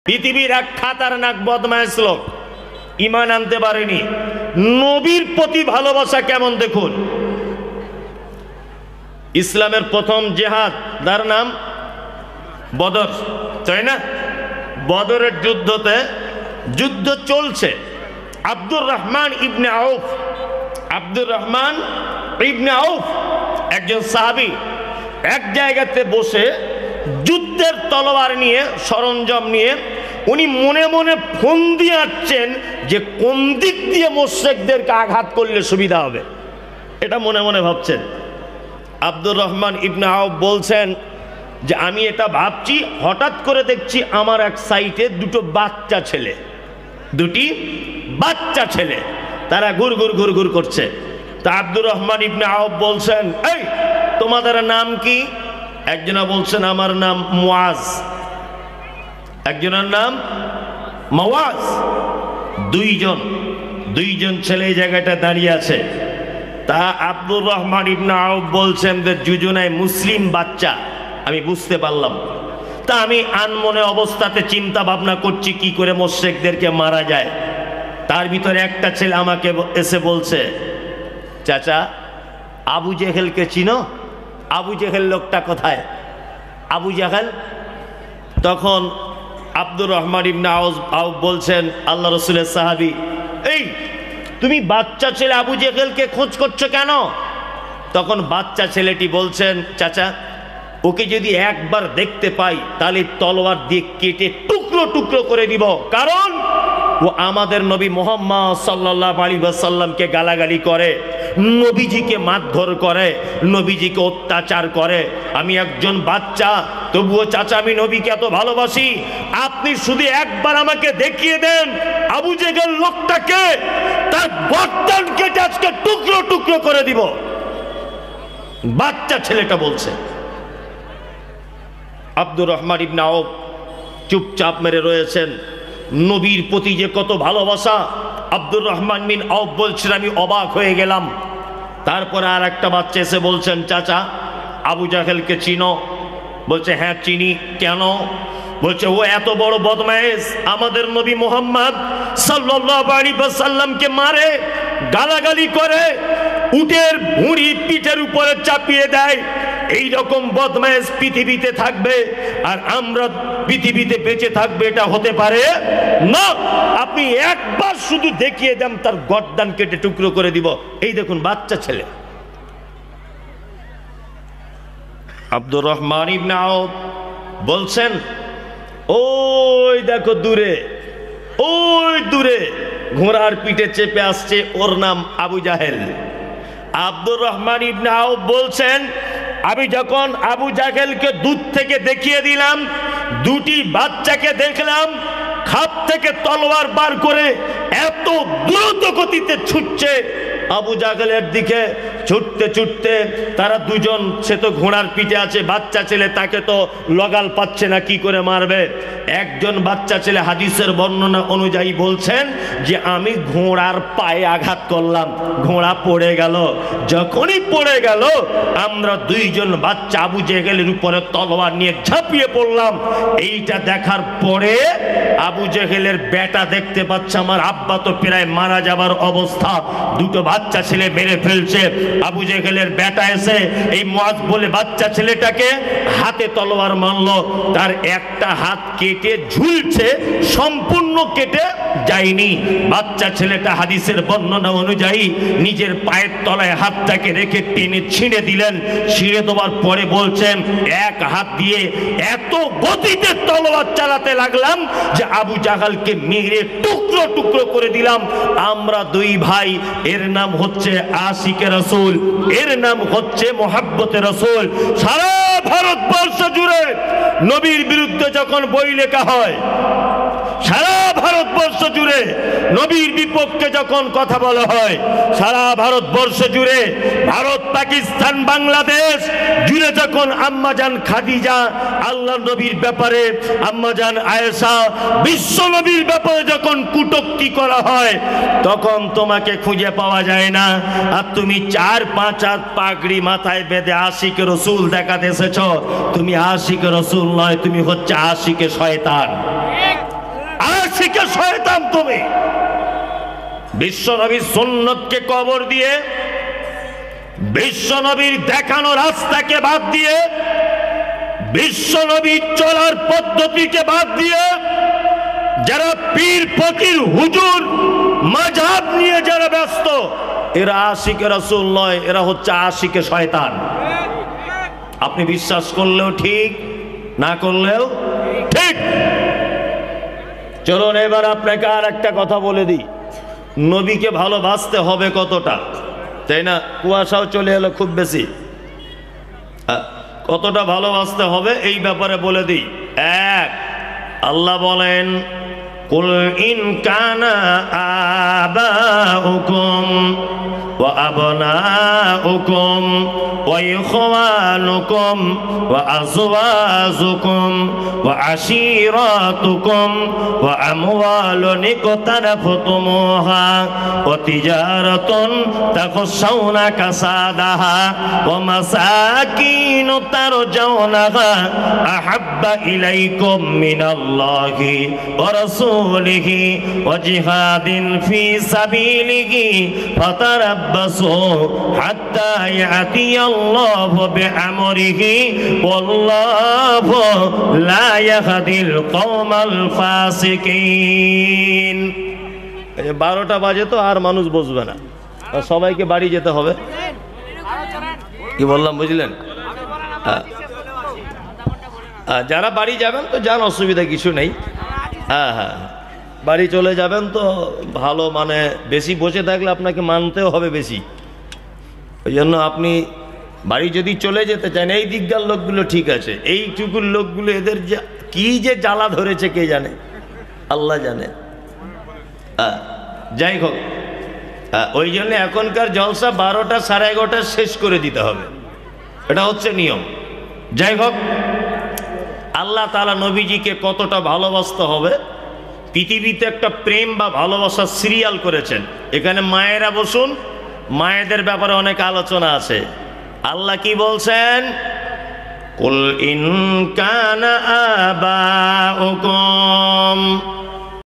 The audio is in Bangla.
পৃথিবীর এক খাতারনাক বদমাইশ লোক, ঈমান আনতে পারেনি। নবীর প্রতি ভালোবাসা কেমন দেখুন। ইসলামের প্রথম জিহাদ তার নাম বদর, তাই না? বদরের যুদ্ধ চলছে। আব্দুর রহমান ইবনে আউফ একজন সাহাবী এক জায়গাতে বসে যুদ্ধের তলোয়ার নিয়ে, সরঞ্জাম নিয়ে উনি মনে মনে ফোন দিয়ে আসছেন যে কোন দিক দিয়ে মুশরিকদেরকে আঘাত করলে সুবিধা হবে, এটা মনে মনে ভাবছেন। আব্দুর রহমান ইবনে আউফ বলছেন যে আমি এটা ভাবছি, হঠাৎ করে দেখছি আমার এক সাইডে দুটি বাচ্চা ছেলে তারা ঘুর করছে। তা আব্দুর রহমান ইবনে আউফ বলছেন, এই তোমাদের নাম কি? একজনা বলছেন আমার নাম মুআজ, একজনের নাম মাওয়াজ। দুইজন ছেলে এই জায়গাটা দাঁড়িয়ে আছে। তা আব্দুর রহমান ইবনে আউফ বলছেন যে দুজনায় মুসলিম বাচ্চা, আমি বুঝতে পারলাম। তা আমি আনমনে অবস্থাতে চিন্তা ভাবনা করছি কি করে মুশরিকদেরকে মারা যায়। তার ভিতরে একটা ছেলে আমাকে এসে বলছে, চাচা আবু জেহেলকে চিনো? আবু জেহেল লোকটা কোথায়? আবু জেহেল? তখন আব্দুর রহমান ইবনে আউফ বলছেন, আল্লাহ রসুলের সাহাবী, এই তুমি বাচ্চা ছেলে আবু জেহেলকে খোঁজ করছো কেন? তখন বাচ্চা ছেলেটি বলছেন, চাচা ওকে যদি একবার দেখতে পাই তাহলে তলোয়ার দিয়ে কেটে টুকরো টুকরো করে দিব, কারণ ও আমাদের নবী মুহাম্মদ সাল্লাল্লাহু আলাইহি ওয়াসাল্লামকে গালাগালি করে, নবীজিকে মারধর করে, নবীজিকে অত্যাচার করে। আমি একজন বাচ্চা, তবুও চাচা আমি নবীকে এত ভালোবাসি, আপনি শুধু একবার আমাকে দেখিয়ে দেন আবু জেহেল লোকটাকে, তার গর্দান কেটে আজকে টুকরো টুকরো করে দিব। বাচ্চা ছেলেটা বলছে। আব্দুর রহমান ইবনে আউফ চুপচাপ মেরে রয়েছেন। নবীর প্রতি যে কত ভালোবাসা, আব্দুর রহমান বিন আউফ বলছেন আমি অবাক হয়ে গেলাম। তারপরে আর একটা বাচ্চা এসে বলছেন, চাচা আবু জাহেলকে চিনো? বলছে হ্যাঁ চিনি। কেন? বলছে ও এত বড় বদমাইশ, আমাদের নবী মুহাম্মদ সাল্লাল্লাহু আলাইহি ওয়াসাল্লামকে মারে, গালাগালি করে, উটের ভুঁড়ি পিঠের উপরে চাপিয়ে দেয়। এই রকম বদমাইশ পৃথিবীতে থাকবে আর আমরা পৃথিবীতে বেঁচে থাকবে, এটা হতে পারে না। আপনি একবার শুধু দেখিয়ে দেন তার গর্দান কেটে টুকরো করে দিব। এই দেখুন বাচ্চা ছেলে। আব্দুর রহমান ইবনে আউফ বলছেন, ওই দেখো দূরে ঘোড়ার পিঠে চেপে আসছে, ওর নাম আবু জাহেল। আব্দুর রহমান ইবনে আউফ বলছেন, আমি যখন আবু জাহেলকে দূর থেকে দেখিয়ে দিলাম, দুটি বাচ্চাকে দেখলাম খাপ থেকে তলোয়ার বার করে এত দ্রুত গতিতে ছুটছে আবু জাহেলের দিকে। ছুটতে তারা দুজন, সে তো ঘোড়ার পিঠে আছে, বাচ্চা ছেলে তাকে তো লগাল পাচ্ছে না, কি করে মারবে। একজন বাচ্চা ছেলে হাদিসের বর্ণনা অনুযায়ী বলছেন যে আমি ঘোড়ার পায়ে আঘাত করলাম, ঘোড়া পড়ে গেল। যখনই পড়ে গেল আমরা দুইজন বাচ্চা আবু জেহেলের উপরে তলোয়ার নিয়ে ঝাঁপিয়ে পড়লাম। এইটা দেখার পরে আবু জেহেলের বেটা দেখতে পাচ্ছে আমার আব্বা তো প্রায় মারা যাবার অবস্থা, দুটো বাচ্চা ছেলে মেরে ফেলছে। আবু জেহেলের বেটা এসে এই মুআজ বলে বাচ্চা ছেলেটাকে হাতে তলোয়ার মারলো, তার একটা হাত কেটে ঝুলছে, সম্পূর্ণ কেটে যায়নি। বাচ্চা ছেলেটা হাদিসের বর্ণনা অনুযায়ী নিজের পায়ের তলায় হাতটাকে রেখে টেনে ছিঁড়ে দিলেন। ছিঁড়ে দেওয়ার পরে বলছেন, এক হাত দিয়ে এত গতিতে তলোয়ার চালাতে লাগলাম যে আবু জাহেলকে মেরে টুকরো টুকরো করে দিলাম। আমরা দুই ভাই, এর নাম হচ্ছে আশিকে রাসূল, এর নাম হচ্ছে মুহাব্বতে রাসূল। সারা ভারতবর্ষ জুড়ে নবীর বিরুদ্ধে যখন বই লেখা হয়, সারা ভারতবর্ষ জুড়ে নবীর বিপক্ষে যখন কথা বলা হয়, সারা ভারতবর্ষ জুড়ে, ভারত পাকিস্তান বাংলাদেশ জুড়ে যখন আম্মাজান খাদিজা আল্লাহর নবীর ব্যাপারে, আম্মাজান আয়েশা বিশ্ব নবীর ব্যাপারে যখন কটূক্তি করা হয়, তখন তোমাকে খুঁজে পাওয়া যায় না। আর তুমি 4-5 হাত পাগড়ি মাথায় বেঁধে আশিকে রসুল দেখাতে এসেছ। তুমি আশিকে রসুল নয়, তুমি হচ্ছে আশিকে শয়তান। আশিকে শয়তান তুমি। বিশ্বনবীর সুন্নতকে কবর দিয়ে, বিশ্বনবীর দেখানো রাস্তাকে বাদ দিয়ে, বিশ্বনবীর চলার পদ্ধতিকে বাদ দিয়ে যারা পীর ফকির হুজুর মাযহাব নিয়ে যারা ব্যস্ত, এরা আশিকে রাসূল নয়, এরা হচ্ছে আশিকে শয়তান। আপনি বিশ্বাস করলেও ঠিক, না করলেও ঠিক। চলুন এবার আপনাকে আর একটা কথা বলে দিই, নবীকে ভালোবাসতে হবে কতটা, তাই না? কুয়াশাও চলে এলো খুব বেশি, কতটা ভালোবাসতে হবে এই ব্যাপারে বলে দিই। এক, আল্লাহ বলেন কুল ইন কানা আবাউকুম ওয়া আবনাউকুম ওয়া ইখওয়ানুকুম ওয়া আযওয়াজুকুম ওয়া আশীরাতুকুম ওয়া আমওয়ালুন ইকতারাফতুমুহা ওয়া তিজারাতুন তাখশাউনা কাসাদাহা ওয়া মাসাকিন তারজাউনাহা আহাব্বা ইলাইকুম মিনাল্লাহি ওয়া রাসূলিহি ওয়া জিহাদিন ফি সাবিলিহি ফাতারাব্বাসু হাত্তা ইয়াতিয়াল্লাহু বিআমরিহি ওয়াল্লাহু লা ইয়াহদিল কওমাল ফাসিকিন। 12টা বাজে তো আর মানুষ বসবে না, সবাইকে বাড়ি যেতে হবে। কি বললাম বুঝলেন? যারা বাড়ি যাবেন তো যান, অসুবিধা কিছু নেই। হ্যাঁ হ্যাঁ, বাড়ি চলে যাবেন তো ভালো, মানে বেশি বসে থাকলে আপনাকে মানতেও হবে বেশি। ওই জন্য আপনি বাড়ি যদি চলে যেতে চান, এই দিককার লোকগুলো ঠিক আছে, এইটুকুর লোকগুলো এদের কি যে জ্বালা ধরেছে কে জানে, আল্লাহ জানে। যাই হোক, ওই জন্য এখনকার জলসা 12টা সাড়ে 11টা শেষ করে দিতে হবে, এটা হচ্ছে নিয়ম। যাই হোক, আল্লাহ তাআলা নবীজিকে কতটা ভালোবাসতে হবে, পৃথিবীতে একটা প্রেম বা ভালোবাসার সিরিয়াল করেছেন। এখানে মায়েরা বসুন, মায়েদের ব্যাপারে অনেক আলোচনা আছে। আল্লাহ কি বলছেন? কুল ইন কানা আবাউকুম